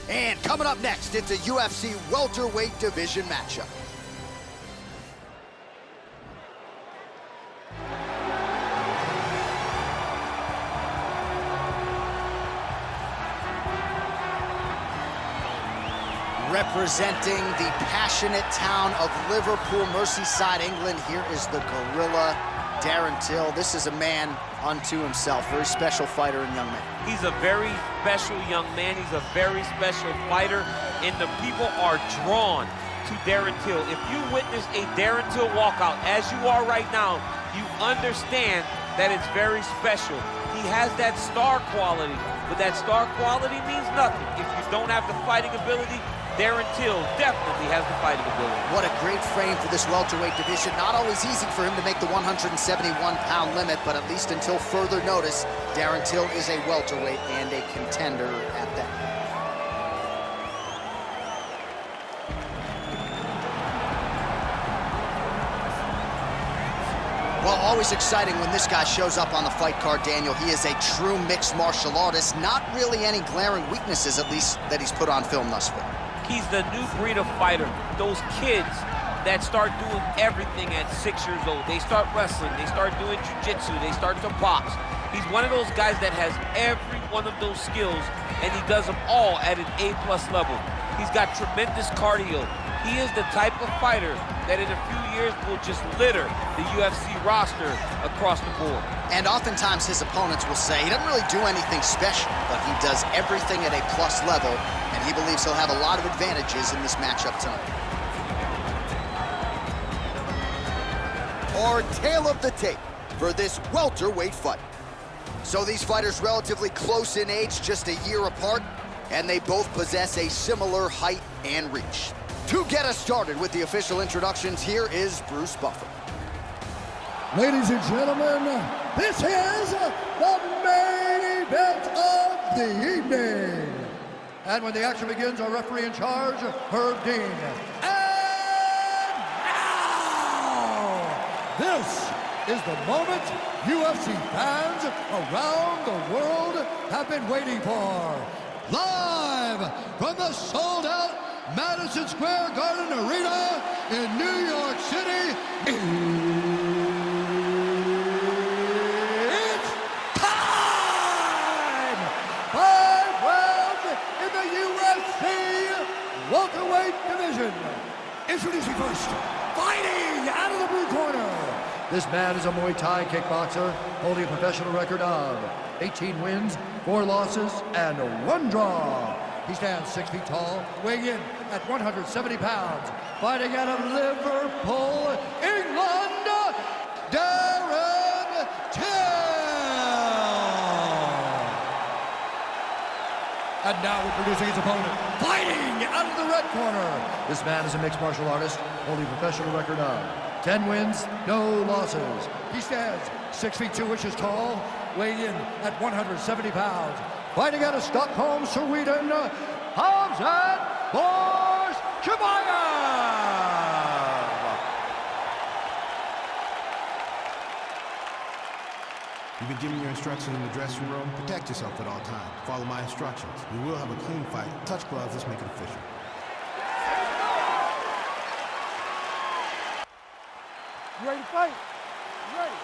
And coming up next, it's a UFC welterweight division matchup. Representing the passionate town of Liverpool, Merseyside, England, here is the Gorilla, Darren Till. This is a man unto himself, very special fighter and young man. He's a very special young man. He's a very special fighter, and the people are drawn to Darren Till. If you witness a Darren Till walkout, as you are right now, you understand that it's very special. He has that star quality, but that star quality means nothing if you don't have the fighting ability. Darren Till definitely has the fighting ability. What a great frame for this welterweight division. Not always easy for him to make the 171-pound limit, but at least until further notice, Darren Till is a welterweight and a contender at that. Well, always exciting when this guy shows up on the fight card, Daniel. He is a true mixed martial artist. Not really any glaring weaknesses, at least, that he's put on film thus far. He's the new breed of fighter. Those kids that start doing everything at 6 years old. They start wrestling, they start doing jiu-jitsu, they start to box. He's one of those guys that has every one of those skills, and he does them all at an A+ level. He's got tremendous cardio. He is the type of fighter that in a few years will just litter the UFC roster across the board. And oftentimes his opponents will say he doesn't really do anything special, but he does everything at A+ level, and he believes he'll have a lot of advantages in this matchup tonight. Our tale of the tape for this welterweight fight. So these fighters relatively close in age, just a year apart, and they both possess a similar height and reach. To get us started with the official introductions, here is Bruce Buffer. Ladies and gentlemen, this is the main event of the evening. And when the action begins, our referee in charge, Herb Dean. And now, this is the moment UFC fans around the world have been waiting for. Live from the sold-out Madison Square Garden Arena in New York City. It's time! 5 rounds in the UFC welterweight division. Introducing first, fighting out of the blue corner. This man is a Muay Thai kickboxer holding a professional record of 18 wins, 4 losses, and 1 draw. He stands 6 feet tall, weighing in at 170 pounds, fighting out of Liverpool, England, Darren Till. And now introducing his opponent, fighting out of the red corner. This man is a mixed martial artist, holding a professional record of 10 wins, no losses. He stands 6 feet 2 inches tall, weighing in at 170 pounds, fighting out of Stockholm, Sweden, Khamzat Chimaev. You've been given your instructions in the dressing room. Protect yourself at all times. Follow my instructions. We will have a clean fight. Touch gloves, let's make it official. You ready to fight? You ready?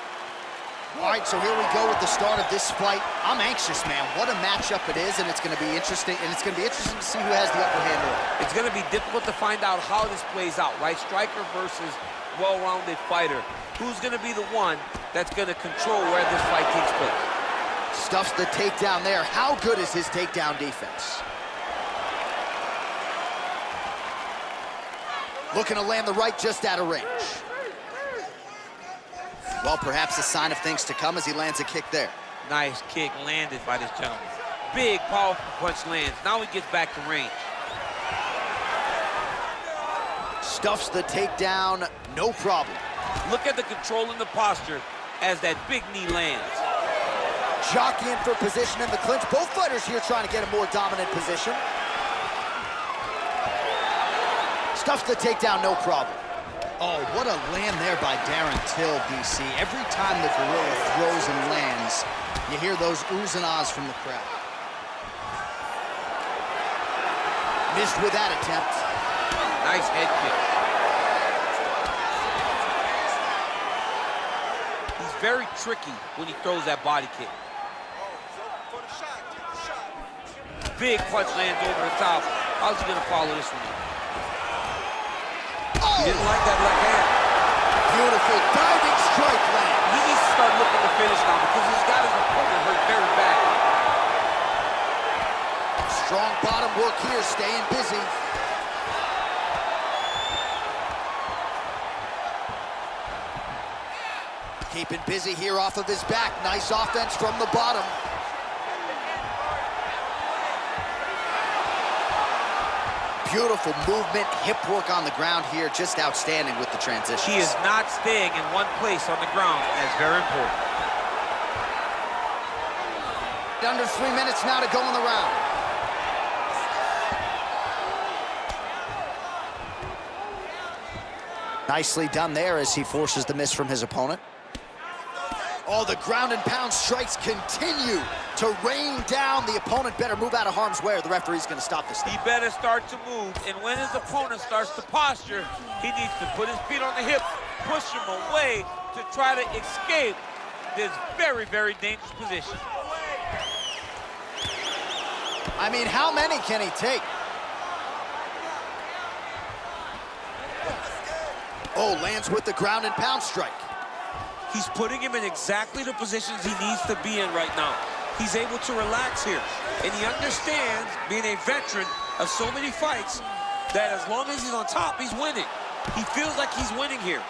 All right, so here we go with the start of this fight. I'm anxious, man. What a matchup it is, and it's going to be interesting. And it's going to be interesting to see who has the upper hand early. It's going to be difficult to find out how this plays out, right? Striker versus well-rounded fighter. Who's going to be the one that's going to control where this fight takes place? Stuffs the takedown there. How good is his takedown defense? Looking to land the right just out of range. Well, perhaps a sign of things to come as he lands a kick there. Nice kick landed by this gentleman. Big, powerful punch lands. Now he gets back to range. Stuffs the takedown, no problem. Look at the control in the posture as that big knee lands. Jockeying for position in the clinch. Both fighters here trying to get a more dominant position. Stuffs the takedown, no problem. Oh, what a land there by Darren Till, DC. Every time the Gorilla throws and lands, you hear those oohs and ahs from the crowd. Missed with that attempt. Nice head kick. He's very tricky when he throws that body kick. Big punch lands over the top. How's he gonna follow this one? He didn't like that left hand. Beautiful diving strike land. He needs to start looking to finish now because he's got his opponent hurt very badly. Strong bottom work here, staying busy. Keeping busy here off of his back. Nice offense from the bottom. Beautiful movement, hip work on the ground here, just outstanding with the transitions. He is not staying in one place on the ground. That's very important. Under 3 minutes now to go in the round. Nicely done there as he forces the miss from his opponent. Oh, the ground and pound strikes continue to rain down. The opponent better move out of harm's way or the referee's going to stop this thing. He better start to move, and when his opponent starts to posture, he needs to put his feet on the hip, push him away to try to escape this very, very dangerous position. I mean, how many can he take? Oh, lands with the ground and pound strike. He's putting him in exactly the positions he needs to be in right now. He's able to relax here, and he understands, being a veteran of so many fights, that as long as he's on top, he's winning. He feels like he's winning here.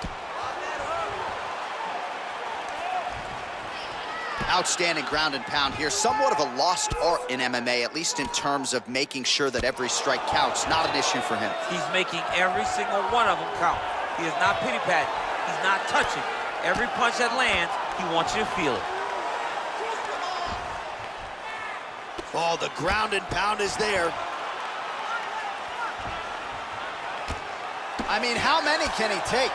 Outstanding ground and pound here. Somewhat of a lost art in MMA, at least in terms of making sure that every strike counts. Not an issue for him. He's making every single one of them count. He is not pity-patting. He's not touching. Every punch that lands, he wants you to feel it. Oh, the ground and pound is there. I mean, how many can he take?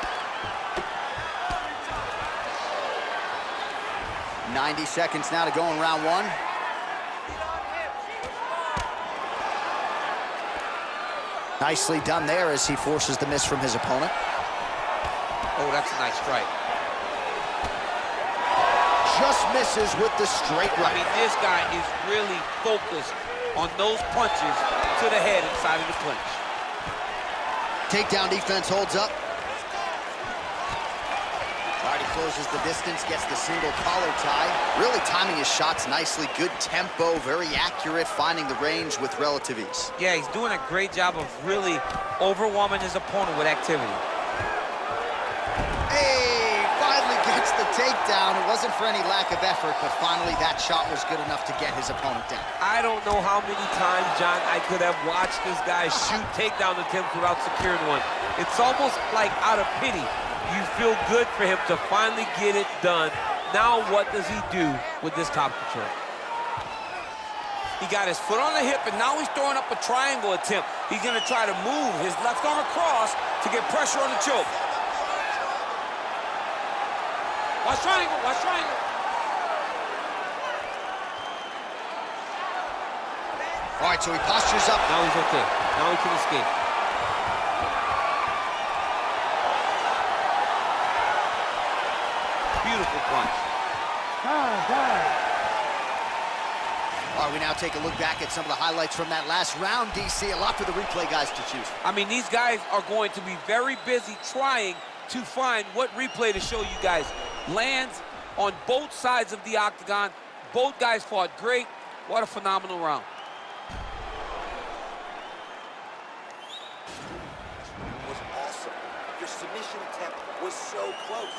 90 seconds now to go in round one. Nicely done there as he forces the miss from his opponent. Oh, that's a nice strike. Just misses with the straight right. I mean, this guy is really focused on those punches to the head inside of the clinch. Takedown defense holds up. Already closes the distance, gets the single collar tie. Really timing his shots nicely. Good tempo, very accurate, finding the range with relative ease. Yeah, he's doing a great job of really overwhelming his opponent with activity. Hey, finally gets the takedown. It wasn't for any lack of effort, but finally that shot was good enough to get his opponent down. I don't know how many times, John, I could have watched this guy shoot takedown attempts without securing one. It's almost like out of pity. You feel good for him to finally get it done. Now what does he do with this top control? He got his foot on the hip, and now he's throwing up a triangle attempt. He's gonna try to move his left arm across to get pressure on the choke. Watch triangle, watch triangle. All right, so he postures up. Now he's okay. Now he can escape. Beautiful punch. All right, we now take a look back at some of the highlights from that last round, DC. A lot for the replay guys to choose. I mean, these guys are going to be very busy trying to find what replay to show you guys. Lands on both sides of the octagon. Both guys fought great. What a phenomenal round. It was awesome. Your submission attempt was so close.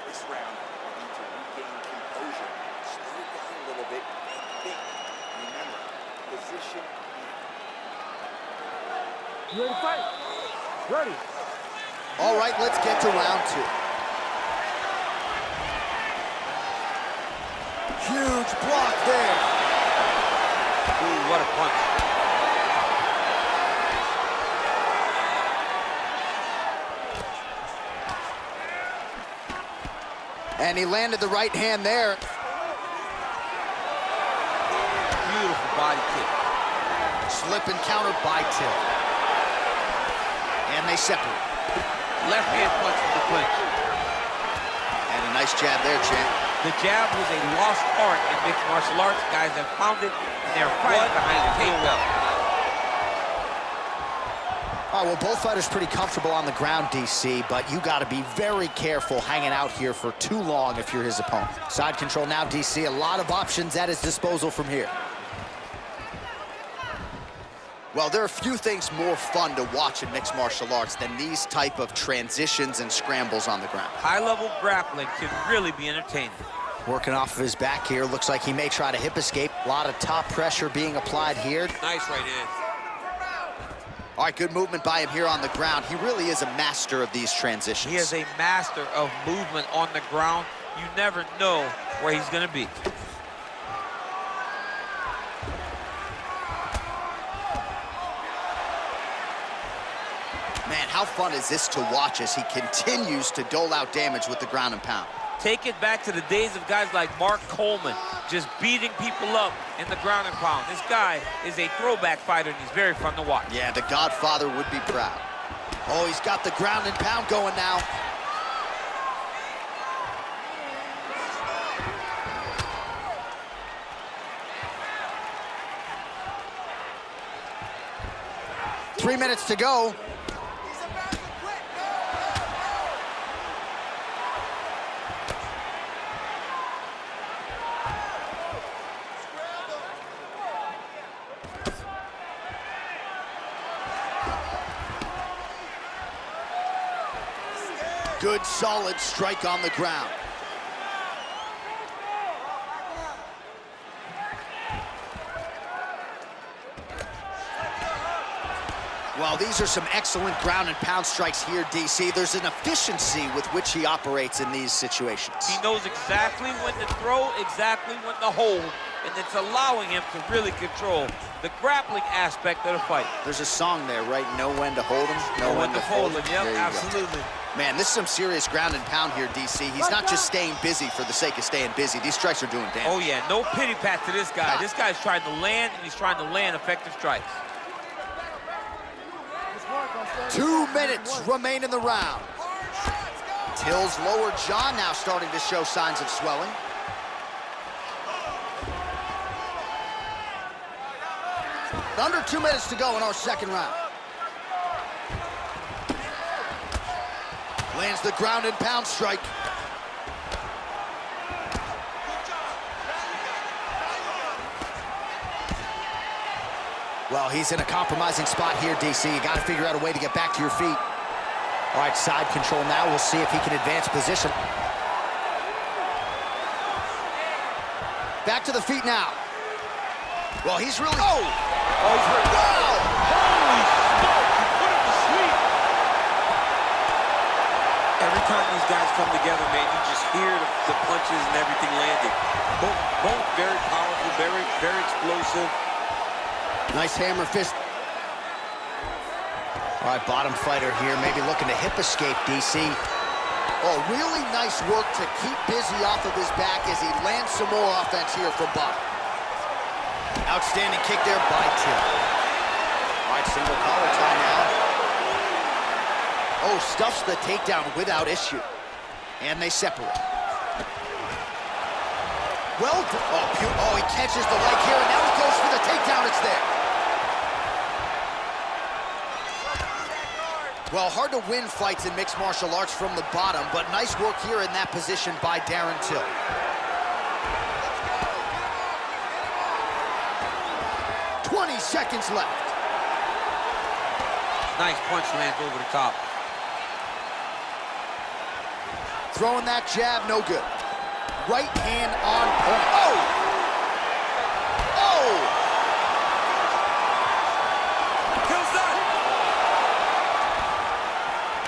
This round, you need to regain composure. Slow it down a little bit and think. Remember, position. You ready to fight? Ready. All right, let's get to round two. Huge block there. Ooh, what a punch. And he landed the right hand there. Beautiful body kick. Slip and counter by tip. And they separate. Left hand punch from the clinch. And a nice jab there, champ. The jab was a lost art in mixed martial arts. Guys have found it, and they're fighting behind the takedown. All right, well, both fighters pretty comfortable on the ground, DC, but you got to be very careful hanging out here for too long if you're his opponent. Side control now, DC. A lot of options at his disposal from here. Well, there are few things more fun to watch in mixed martial arts than these type of transitions and scrambles on the ground. High-level grappling can really be entertaining. Working off of his back here. Looks like he may try to hip escape. A lot of top pressure being applied here. Nice right hand. All right, good movement by him here on the ground. He really is a master of these transitions. He is a master of movement on the ground. You never know where he's going to be. Man, how fun is this to watch as he continues to dole out damage with the ground and pound? Take it back to the days of guys like Mark Coleman, just beating people up in the ground and pound. This guy is a throwback fighter, and he's very fun to watch. Yeah, the Godfather would be proud. Oh, he's got the ground and pound going now. Three minutes to go. Good, solid strike on the ground. Well, these are some excellent ground and pound strikes here, DC. There's an efficiency with which he operates in these situations. He knows exactly when to throw, exactly when to hold, and it's allowing him to really control the grappling aspect of the fight. There's a song there, right? Know when to hold him, know when to fold him. Yep, absolutely. Man, this is some serious ground and pound here, DC. He's not just staying busy for the sake of staying busy. These strikes are doing damage. Oh, yeah, no pity pat to this guy. This guy's trying to land, and he's trying to land effective strikes. 2 minutes remain in the round. Till's lower jaw now starting to show signs of swelling. Under 2 minutes to go in our second round. Lands the ground and pound strike. Well, he's in a compromising spot here, DC. You got to figure out a way to get back to your feet. All right, side control now. We'll see if he can advance position. Back to the feet now. Well, he's really... Oh! Oh, he's hurt. Wow! Holy smoke! He put him to sleep. Every time these guys come together, man, you just hear the punches and everything landing. Both very powerful, very explosive. Nice hammer fist. All right, bottom fighter here, maybe looking to hip escape, DC. Oh, really nice work to keep busy off of his back as he lands some more offense here from bottom. Outstanding kick there by Till. All right, single collar tie now. Oh, stuffs the takedown without issue. And they separate. Well, oh, he catches the leg here, and now he goes for the takedown. It's there. Well, hard to win fights in mixed martial arts from the bottom, but nice work here in that position by Darren Till. Seconds left. Nice punch lands over the top. Throwing that jab, no good. Right hand on point. Oh! Oh! Kills that.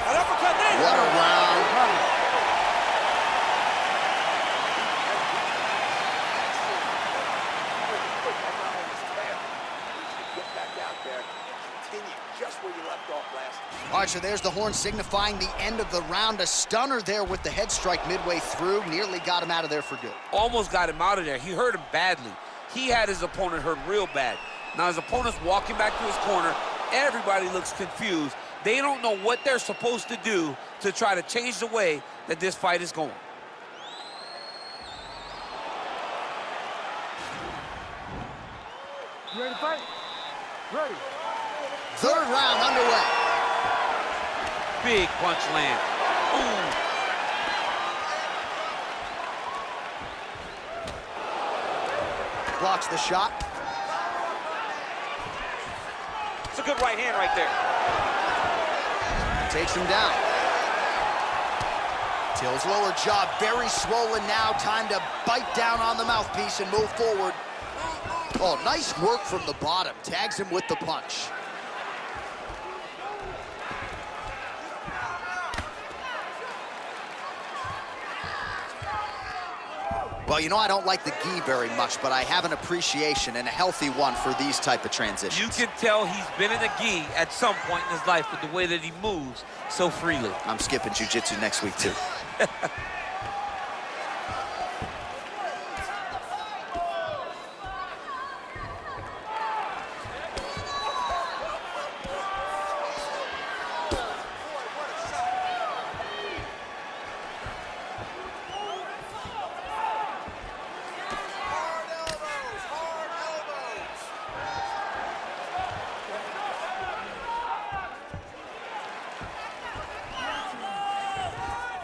An uppercut there. What a round. All right, so there's the horn signifying the end of the round. A stunner there with the head strike midway through. Nearly got him out of there for good. Almost got him out of there. He hurt him badly. He had his opponent hurt real bad. Now his opponent's walking back to his corner. Everybody looks confused. They don't know what they're supposed to do to try to change the way that this fight is going. You ready to fight? Ready. Third round underway. Big punch land. Ooh. Blocks the shot. It's a good right hand right there. Takes him down. Till's lower jaw very swollen now. Time to bite down on the mouthpiece and move forward. Oh, nice work from the bottom. Tags him with the punch. Well, you know, I don't like the gi very much, but I have an appreciation and a healthy one for these type of transitions. You can tell he's been in a gi at some point in his life with the way that he moves so freely. I'm skipping jiu-jitsu next week, too.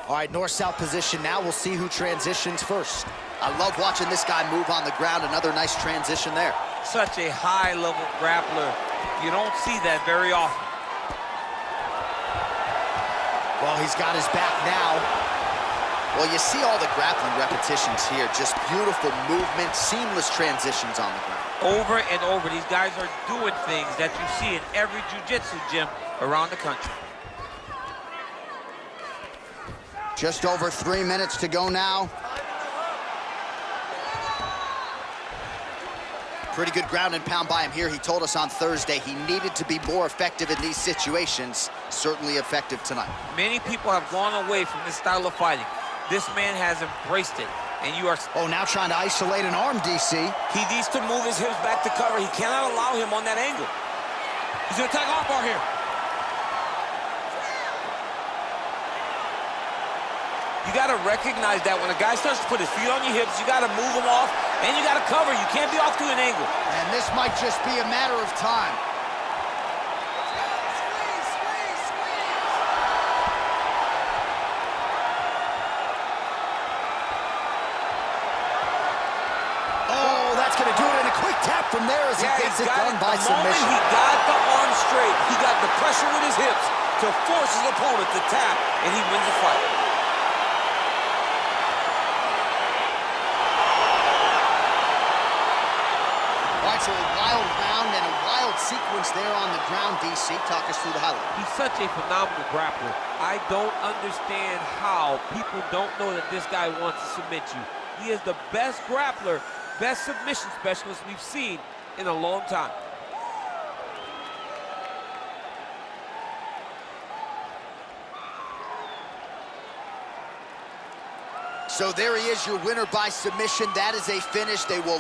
All right, north-south position now. We'll see who transitions first. I love watching this guy move on the ground. Another nice transition there. Such a high-level grappler. You don't see that very often. Well, he's got his back now. Well, you see all the grappling repetitions here. Just beautiful movement, seamless transitions on the ground. Over and over, these guys are doing things that you see in every jiu-jitsu gym around the country. Just over 3 minutes to go now. Pretty good ground and pound by him here. He told us on Thursday he needed to be more effective in these situations. Certainly effective tonight. Many people have gone away from this style of fighting. This man has embraced it, and you are... Oh, now trying to isolate an arm, DC. He needs to move his hips back to cover. He cannot allow him on that angle. He's gonna attack armbar here. You gotta recognize that when a guy starts to put his feet on your hips, you gotta move him off, and you gotta cover. You can't be off to an angle. And this might just be a matter of time. Oh, that's gonna do it in a quick tap from there as he gets it done by submission. He got the arm straight. He got the pressure with his hips to force his opponent to tap, and he wins the fight. So a wild round and a wild sequence there on the ground, DC. Talk us through the highlight. He's such a phenomenal grappler. I don't understand how people don't know that this guy wants to submit you. He is the best grappler, best submission specialist we've seen in a long time. So there he is, your winner by submission. That is a finish. They will